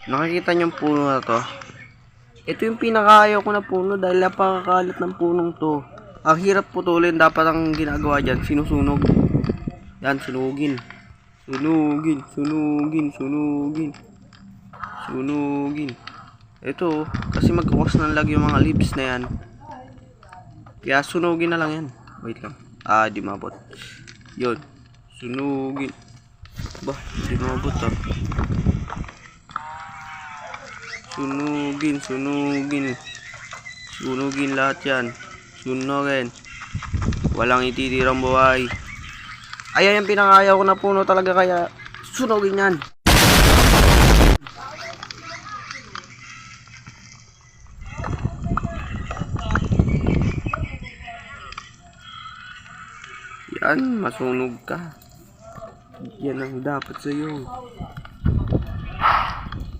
Nakikita niyo yung puno na to? Ito yung pinakaayaw ko na puno dahil napakakalat ng punong to. Ang hirap putulin, dapat ang ginagawa dyan, sinusunog. Yan, sunugin. Sunugin, sunugin, sunugin. Sunugin. Ito, kasi magkakas ng lag yung mga leaves na yan. Kaya sunugin na lang yan. Wait lang. Di mabot. Yun. Sunugin. Bah, di mabot ah. Sunugin, sunugin. Sunugin lahat yan. Sunugin. Walang ititirang buhay. Ayan yung pinangayaw ko na puno talaga, kaya sunugin yan. Yan, masunog ka. Yan ang dapat sa'yo.